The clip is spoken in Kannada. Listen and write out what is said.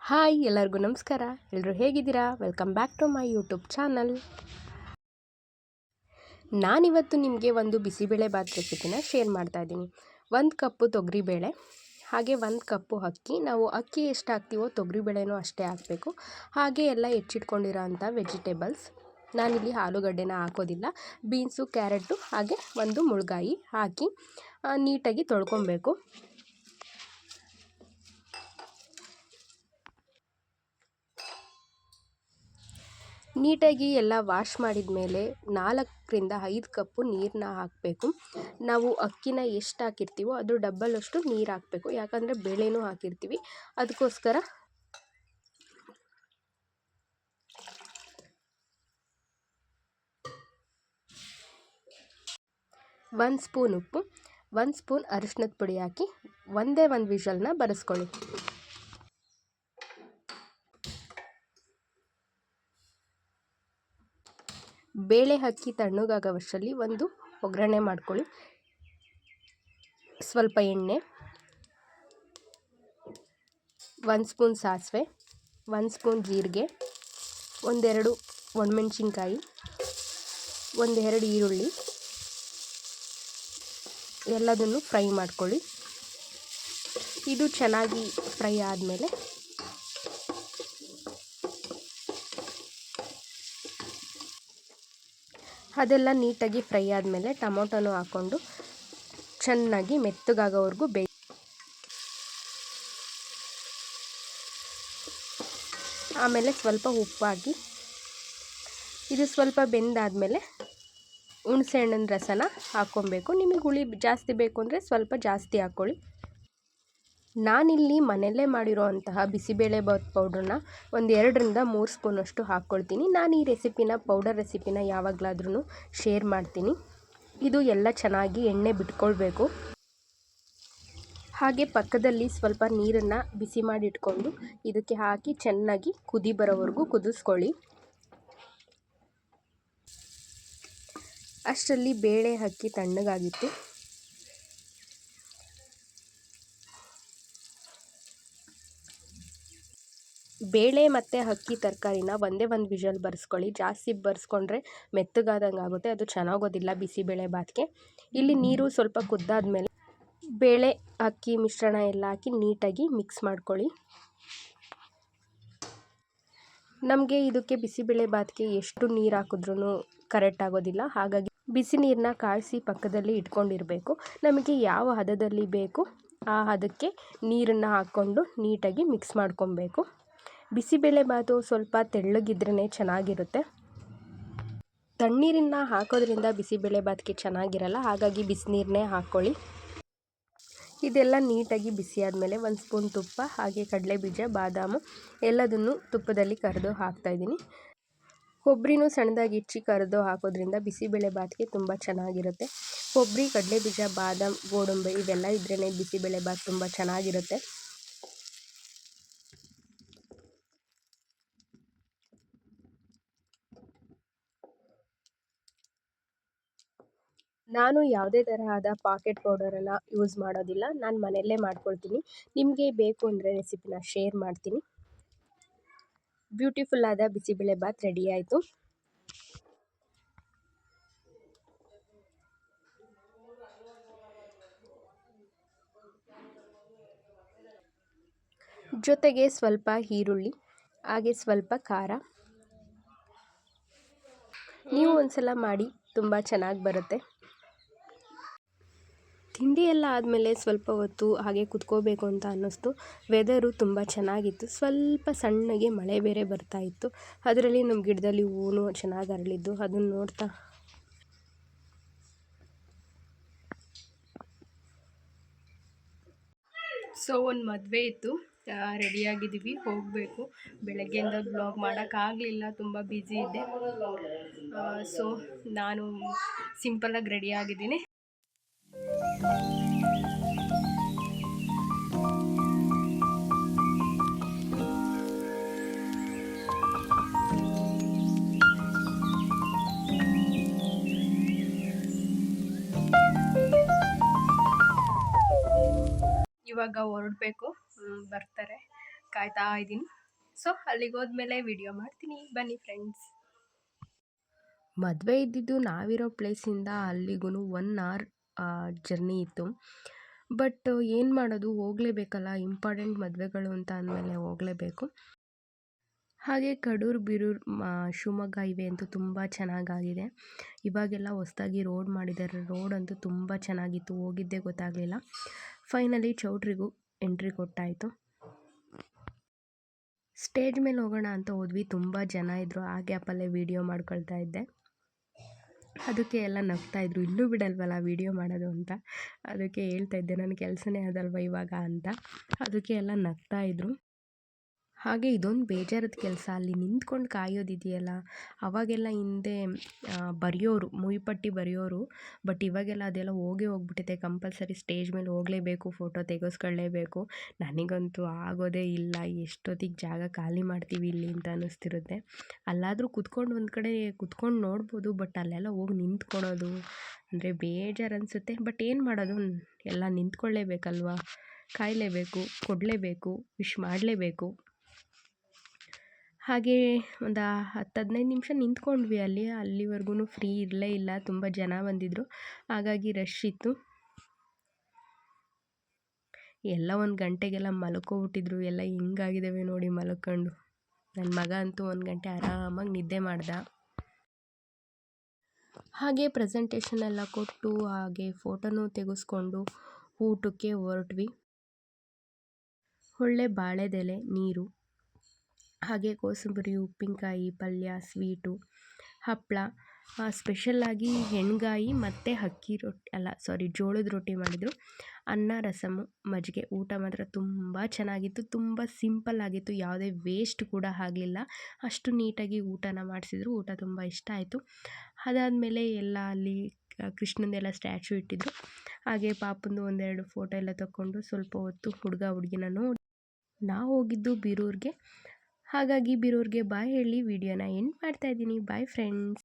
ಹಾಯ್ ಎಲ್ಲರಿಗೂ ನಮಸ್ಕಾರ. ಎಲ್ಲರೂ ಹೇಗಿದ್ದೀರಾ? Welcome back to my YouTube channel. ನಾನಿವತ್ತು ನಿಮಗೆ ಒಂದು ಬಿಸಿಬೇಳೆ ಬಾತ್ ರೆಸಿಪಿನ ಶೇರ್ ಮಾಡ್ತಾ ಇದ್ದೀನಿ. 1 ಕಪ್ಪು ತೊಗರಿಬೇಳೆ, ಹಾಗೆ 1 ಕಪ್ಪು ಅಕ್ಕಿ. ನಾವು ಅಕ್ಕಿ ಎಷ್ಟು ಹಾಕ್ತೀವೋ ತೊಗರಿಬೇಳೆನೂ ಅಷ್ಟೇ ಹಾಕಬೇಕು. ಹಾಗೆ ಎಲ್ಲ ಹೆಚ್ಚಿಟ್ಕೊಂಡಿರೋ ಅಂಥ ವೆಜಿಟೇಬಲ್ಸ್. ನಾನಿಲ್ಲಿ ಆಲೂಗಡ್ಡೆನ ಹಾಕೋದಿಲ್ಲ. ಬೀನ್ಸು, ಕ್ಯಾರೆಟು ಹಾಗೆ ಒಂದು ಮುಳ್ಗಾಯಿ ಹಾಕಿ ನೀಟಾಗಿ ತೊಳ್ಕೊಬೇಕು. ನೀಟಾಗಿ ಎಲ್ಲ ವಾಶ್ ಮಾಡಿದ ಮೇಲೆ 4ರಿಂದ 5 ಕಪ್ಪು ನೀರನ್ನ ಹಾಕಬೇಕು. ನಾವು ಅಕ್ಕಿನ ಎಷ್ಟು ಹಾಕಿರ್ತೀವೋ ಅದ್ರ ಡಬ್ಬಲಷ್ಟು ನೀರು ಹಾಕಬೇಕು. ಯಾಕಂದರೆ ಬೇಳೆನೂ ಹಾಕಿರ್ತೀವಿ, ಅದಕ್ಕೋಸ್ಕರ. 1 ಸ್ಪೂನ್ ಉಪ್ಪು, 1 ಸ್ಪೂನ್ ಅರಿಶಿಣದ ಪುಡಿ ಹಾಕಿ ಒಂದೇ ಒಂದು ವಿಷಲ್ನ ಬರೆಸ್ಕೊಳ್ಳಿ. ಬೇಳೆ ಅಕ್ಕಿ ತಣ್ಣಗಾಗೋವಷ್ಟರಲ್ಲಿ ಒಂದು ಒಗ್ಗರಣೆ ಮಾಡ್ಕೊಳ್ಳಿ. ಸ್ವಲ್ಪ ಎಣ್ಣೆ, 1 ಸ್ಪೂನ್ ಸಾಸಿವೆ, 1 ಸ್ಪೂನ್ ಜೀರಿಗೆ, 1-2 ಒಣಮೆಣಸಿನ್ಕಾಯಿ, 1-2 ಈರುಳ್ಳಿ ಎಲ್ಲದನ್ನು ಫ್ರೈ ಮಾಡ್ಕೊಳ್ಳಿ. ಇದು ಚೆನ್ನಾಗಿ ಫ್ರೈ ಆದಮೇಲೆ ಅದೆಲ್ಲ ನೀಟಾಗಿ ಫ್ರೈ ಆದಮೇಲೆ ಟೊಮೊಟೊನೂ ಹಾಕ್ಕೊಂಡು ಚೆನ್ನಾಗಿ ಮೆತ್ತಗಾಗೋವರೆಗೂ ಆಮೇಲೆ ಸ್ವಲ್ಪ ಉಪ್ಪು ಹಾಕಿ ಇದು ಸ್ವಲ್ಪ ಬೆಂದಾದಮೇಲೆ ಹುಣಸೆಹಣ್ಣಿನ ರಸನ ಹಾಕ್ಕೊಬೇಕು. ನಿಮಗೆ ಹುಳಿ ಜಾಸ್ತಿ ಬೇಕು ಅಂದರೆ ಸ್ವಲ್ಪ ಜಾಸ್ತಿ ಹಾಕ್ಕೊಳ್ಳಿ. ನಾನಿಲ್ಲಿ ಮನೆಯಲ್ಲೇ ಮಾಡಿರೋ ಅಂತಹ ಬಿಸಿಬೇಳೆಬಾತ್ ಪೌಡ್ರನ್ನ 2ರಿಂದ 3 ಸ್ಪೂನಷ್ಟು ಹಾಕ್ಕೊಳ್ತೀನಿ. ನಾನು ಈ ಪೌಡರ್ ರೆಸಿಪಿನ ಯಾವಾಗಲಾದ್ರೂ ಶೇರ್ ಮಾಡ್ತೀನಿ. ಇದು ಎಲ್ಲ ಚೆನ್ನಾಗಿ ಎಣ್ಣೆ ಬಿಟ್ಕೊಳ್ಬೇಕು. ಹಾಗೆ ಪಕ್ಕದಲ್ಲಿ ಸ್ವಲ್ಪ ನೀರನ್ನು ಬಿಸಿ ಮಾಡಿ ಇಟ್ಕೊಂಡು ಇದಕ್ಕೆ ಹಾಕಿ ಚೆನ್ನಾಗಿ ಕುದಿ ಬರೋವರೆಗೂ ಕುದಿಸ್ಕೊಳ್ಳಿ. ಅಷ್ಟರಲ್ಲಿ ಬೇಳೆ ಅಕ್ಕಿ ತಣ್ಣಗಾಗಿತ್ತು. ಬೇಳೆ ಮತ್ತು ಅಕ್ಕಿ ತರಕಾರಿನ ಒಂದೇ ಒಂದು ವಿಷಲ್ ಬರೆಸ್ಕೊಳ್ಳಿ. ಜಾಸ್ತಿ ಬರೆಸ್ಕೊಂಡ್ರೆ ಮೆತ್ತಗಾದಂಗೆ ಆಗುತ್ತೆ, ಅದು ಚೆನ್ನಾಗೋದಿಲ್ಲ ಬಿಸಿಬೇಳೆ ಬಾತ್ಗೆ. ಇಲ್ಲಿ ನೀರು ಸ್ವಲ್ಪ ಕುದ್ದಾದ್ಮೇಲೆ ಬೇಳೆ ಅಕ್ಕಿ ಮಿಶ್ರಣ ಎಲ್ಲ ಹಾಕಿ ನೀಟಾಗಿ ಮಿಕ್ಸ್ ಮಾಡ್ಕೊಳ್ಳಿ. ನಮಗೆ ಇದಕ್ಕೆ ಬಿಸಿಬೇಳೆ ಬಾತ್ಗೆ ಎಷ್ಟು ನೀರು ಹಾಕಿದ್ರೂ ಕರೆಕ್ಟ್ ಆಗೋದಿಲ್ಲ. ಹಾಗಾಗಿ ಬಿಸಿ ನೀರನ್ನ ಕಾಯಿಸಿ ಪಕ್ಕದಲ್ಲಿ ಇಟ್ಕೊಂಡಿರಬೇಕು. ನಮಗೆ ಯಾವ ಹದದಲ್ಲಿ ಬೇಕು ಆ ಹದಕ್ಕೆ ನೀರನ್ನು ಹಾಕ್ಕೊಂಡು ನೀಟಾಗಿ ಮಿಕ್ಸ್ ಮಾಡ್ಕೊಬೇಕು. ಬಿಸಿಬೇಳೆ ಬಾತು ಸ್ವಲ್ಪ ತೆಳ್ಳಗಿದ್ರೇ ಚೆನ್ನಾಗಿರುತ್ತೆ. ತಣ್ಣೀರನ್ನ ಹಾಕೋದ್ರಿಂದ ಬಿಸಿಬೇಳೆ ಬಾತ್ಗೆ ಚೆನ್ನಾಗಿರಲ್ಲ, ಹಾಗಾಗಿ ಬಿಸಿನೀರನ್ನೇ ಹಾಕ್ಕೊಳ್ಳಿ. ಇದೆಲ್ಲ ನೀಟಾಗಿ ಬಿಸಿ ಆದಮೇಲೆ 1 ಸ್ಪೂನ್ ತುಪ್ಪ ಹಾಗೆ ಕಡಲೆಬೀಜ, ಬಾದಾಮು ಎಲ್ಲದನ್ನು ತುಪ್ಪದಲ್ಲಿ ಕರೆದು ಹಾಕ್ತಾಯಿದ್ದೀನಿ. ಕೊಬ್ಬರಿನೂ ಸಣ್ಣದಾಗಿ ಹೆಚ್ಚಿ ಕರೆದು ಹಾಕೋದ್ರಿಂದ ಬಿಸಿಬೇಳೆ ಬಾತ್ಗೆ ತುಂಬ ಚೆನ್ನಾಗಿರುತ್ತೆ. ಕೊಬ್ಬರಿ, ಕಡಲೆಬೀಜ, ಬಾದಾಮ್, ಗೋಡಂಬಿ ಇವೆಲ್ಲ ಇದ್ರೇ ಬಿಸಿಬೇಳೆ ಬಾತ್ ತುಂಬ ಚೆನ್ನಾಗಿರುತ್ತೆ. ನಾನು ಯಾವುದೇ ತರಹದ ಪಾಕೆಟ್ ಪೌಡರನ್ನು ಯೂಸ್ ಮಾಡೋದಿಲ್ಲ. ನಾನು ಮನೆಯಲ್ಲೇ ಮಾಡ್ಕೊಳ್ತೀನಿ. ನಿಮಗೆ ಬೇಕು ಅಂದರೆ ರೆಸಿಪಿನ ಶೇರ್ ಮಾಡ್ತೀನಿ. ಬ್ಯೂಟಿಫುಲ್ ಆದ ಬಿಸಿಬೇಳೆ ಬಾತ್ ರೆಡಿ ಆಯಿತು. ಜೊತೆಗೆ ಸ್ವಲ್ಪ ಈರುಳ್ಳಿ ಹಾಗೆ ಸ್ವಲ್ಪ ಖಾರ. ನೀವು ಒಂದ್ಸಲ ಮಾಡಿ, ತುಂಬ ಚೆನ್ನಾಗಿ ಬರುತ್ತೆ. ತಿಂಡಿ ಎಲ್ಲ ಆದಮೇಲೆ ಸ್ವಲ್ಪ ಹೊತ್ತು ಹಾಗೆ ಕುತ್ಕೋಬೇಕು ಅಂತ ಅನ್ನಿಸ್ತು. ವೆದರು ತುಂಬ ಚೆನ್ನಾಗಿತ್ತು. ಸ್ವಲ್ಪ ಸಣ್ಣಗೆ ಮಳೆ ಬೇರೆ ಬರ್ತಾ ಇತ್ತು. ಅದರಲ್ಲಿ ನಮ್ಮ ಗಿಡದಲ್ಲಿ ಹೂವು ಚೆನ್ನಾಗಿ ಅರಳಿದ್ದು ಅದನ್ನು ನೋಡ್ತಾ ಒಂದು ಮದುವೆ ಇತ್ತು, ರೆಡಿಯಾಗಿದ್ದೀವಿ, ಹೋಗಬೇಕು. ಬೆಳಗ್ಗೆಯಿಂದ ಬ್ಲಾಗ್ ಮಾಡೋಕ್ಕಾಗಲಿಲ್ಲ, ತುಂಬ ಬ್ಯುಸಿ ಇದ್ದೆ. ನಾನು ಸಿಂಪಲ್ಲಾಗಿ ರೆಡಿಯಾಗಿದ್ದೀನಿ. ಇವಾಗ ಹೊರಡಬೇಕು, ಬರ್ತಾರೆ, ಕಾಯ್ತಾ ಇದ್ದೀನಿ. ಸೊ ಅಲ್ಲಿಗೆ ಹೋದ್ಮೇಲೆ ವಿಡಿಯೋ ಮಾಡ್ತೀನಿ, ಬನ್ನಿ ಫ್ರೆಂಡ್ಸ್. ಮದುವೆ ಇದ್ದಿದ್ದು ನಾವಿರೋ ಪ್ಲೇಸಿಂದ ಅಲ್ಲಿಗೂ 1 ಅವರ್ ಜರ್ನಿ ಇತ್ತು. ಬಟ್ ಏನು ಮಾಡೋದು, ಹೋಗಲೇಬೇಕಲ್ಲ, ಇಂಪಾರ್ಟೆಂಟ್ ಮದುವೆಗಳು ಅಂತ ಅಂದಮೇಲೆ ಹೋಗಲೇಬೇಕು. ಹಾಗೆ ಕಡೂರು ಬೀರೂರು ಶಿವಮೊಗ್ಗ ಹೈವೇ ಅಂತೂ ತುಂಬ ಚೆನ್ನಾಗಾಗಿದೆ. ಇವಾಗೆಲ್ಲ ಹೊಸ್ದಾಗಿ ರೋಡ್ ಮಾಡಿದ್ದಾರೆ. ರೋಡ್ ಅಂತೂ ತುಂಬ ಚೆನ್ನಾಗಿತ್ತು, ಹೋಗಿದ್ದೇ ಗೊತ್ತಾಗಲಿಲ್ಲ. ಫೈನಲಿ ಚೌಟ್ರಿಗೂ ಎಂಟ್ರಿ ಕೊಟ್ಟಾಯಿತು. ಸ್ಟೇಜ್ ಮೇಲೆ ಹೋಗೋಣ ಅಂತ ಹೋದ್ವಿ. ತುಂಬ ಜನ ಇದ್ದರು. ಆ ಗ್ಯಾಪಲ್ಲೇ ವೀಡಿಯೋ ಮಾಡ್ಕೊಳ್ತಾ ಇದ್ದೆ. ಅದಕ್ಕೆ ಎಲ್ಲ ನಗ್ತಾಯಿದ್ರು, ಇಲ್ಲೂ ಬಿಡಲ್ವಲ್ಲ ವೀಡಿಯೋ ಮಾಡೋದು ಅಂತ. ಅದಕ್ಕೆ ಹೇಳ್ತಾ ಇದ್ದೆ, ನನ್ನ ಕೆಲಸನೇ ಅದಲ್ವ ಇವಾಗ ಅಂತ. ಅದಕ್ಕೆ ಎಲ್ಲ ನಗ್ತಾಯಿದ್ರು. ಹಾಗೆ ಇದೊಂದು ಬೇಜಾರದ ಕೆಲಸ, ಅಲ್ಲಿ ನಿಂತ್ಕೊಂಡು ಕಾಯೋದಿದೆಯಲ್ಲ, ಅವಾಗೆಲ್ಲ ಹಿಂದೆ ಬರೆಯೋರು, ಮುಯ್ಪಟ್ಟಿ ಬರೆಯೋರು. ಬಟ್ ಇವಾಗೆಲ್ಲ ಅದೆಲ್ಲ ಹೋಗ್ಬಿಟ್ಟಿದೆ. ಕಂಪಲ್ಸರಿ ಸ್ಟೇಜ್ ಮೇಲೆ ಹೋಗಲೇಬೇಕು, ಫೋಟೋ ತೆಗೆಸ್ಕೊಳ್ಳೇಬೇಕು. ನನಗಂತೂ ಆಗೋದೇ ಇಲ್ಲ. ಎಷ್ಟೊತ್ತಿಗೆ ಜಾಗ ಖಾಲಿ ಮಾಡ್ತೀವಿ ಇಲ್ಲಿ ಅಂತ ಅನ್ನಿಸ್ತಿರುತ್ತೆ. ಅಲ್ಲಾದರೂ ಕುತ್ಕೊಂಡು ಒಂದು ಕಡೆ ಕುತ್ಕೊಂಡು ನೋಡ್ಬೋದು, ಬಟ್ ಅಲ್ಲೆಲ್ಲ ಹೋಗಿ ನಿಂತ್ಕೊಳ್ಳೋದು ಅಂದರೆ ಬೇಜಾರು ಅನಿಸುತ್ತೆ. ಬಟ್ ಏನು ಮಾಡೋದು, ಎಲ್ಲ ನಿಂತ್ಕೊಳ್ಳೇಬೇಕಲ್ವ, ಕಾಯಲೇಬೇಕು, ಕೊಡಲೇಬೇಕು, ವಿಶ್ ಮಾಡಲೇಬೇಕು. ಹಾಗೇ ಒಂದು 10-15 ನಿಮಿಷ ನಿಂತ್ಕೊಂಡ್ವಿ ಅಲ್ಲಿವರೆಗೂ ಫ್ರೀ ಇರಲೇ ಇಲ್ಲ. ತುಂಬ ಜನ ಬಂದಿದ್ದರು, ಹಾಗಾಗಿ ರಶ್ ಇತ್ತು. ಎಲ್ಲ 1 ಗಂಟೆಗೆಲ್ಲ ಮಲ್ಕೊಬಿಟ್ಟಿದ್ರು. ಎಲ್ಲ ಹಿಂಗಾಗಿದ್ದಾವೆ ನೋಡಿ ಮಲ್ಕೊಂಡು. ನನ್ನ ಮಗ ಅಂತೂ 1 ಗಂಟೆ ಆರಾಮಾಗಿ ನಿದ್ದೆ ಮಾಡ್ದ. ಹಾಗೆ ಪ್ರೆಸೆಂಟೇಷನ್ ಎಲ್ಲ ಕೊಟ್ಟು, ಹಾಗೆ ಫೋಟೋನೂ ತೆಗೆಸ್ಕೊಂಡು ಊಟಕ್ಕೆ ಹೊರಟ್ವಿ. ಒಳ್ಳೆ ಬಾಳೆದೆಲೆ, ನೀರು, ಹಾಗೆ ಕೋಸಂಬರಿ, ಉಪ್ಪಿನಕಾಯಿ, ಪಲ್ಯ, ಸ್ವೀಟು, ಹಪ್ಪಳ, ಸ್ಪೆಷಲ್ಲಾಗಿ ಹೆಣ್ಗಾಯಿ ಮತ್ತು ಜೋಳದ ರೊಟ್ಟಿ ಮಾಡಿದರು. ಅನ್ನ, ರಸಮ್ಮು, ಮಜ್ಜಿಗೆ. ಊಟ ಮಾತ್ರ ತುಂಬ ಚೆನ್ನಾಗಿತ್ತು. ತುಂಬ ಸಿಂಪಲ್ಲಾಗಿತ್ತು, ಯಾವುದೇ ವೇಸ್ಟ್ ಕೂಡ ಆಗಲಿಲ್ಲ. ಅಷ್ಟು ನೀಟಾಗಿ ಊಟನ ಮಾಡಿಸಿದ್ರು. ಊಟ ತುಂಬ ಇಷ್ಟ ಆಯಿತು. ಅದಾದಮೇಲೆ ಎಲ್ಲ ಅಲ್ಲಿ ಕೃಷ್ಣಂದೆಲ್ಲ ಸ್ಟ್ಯಾಚು ಇಟ್ಟಿದ್ರು. ಹಾಗೆ ಪಾಪಂದು 1-2 ಫೋಟೋ ಎಲ್ಲ ತಗೊಂಡು ಸ್ವಲ್ಪ ಹೊತ್ತು ಹುಡುಗ ಹುಡುಗಿನ ನೋಡಿ ನಾವು ಹೋಗಿದ್ದು ಬೀರೂರಿಗೆ. ಹಾಗಾಗಿ ಬೀರೂರಿಗೆ ಬಾಯ್ ಹೇಳಿ ವಿಡಿಯೋನ ಎಂಡ್ ಮಾಡ್ತಾಯಿದ್ದೀನಿ. Bye friends.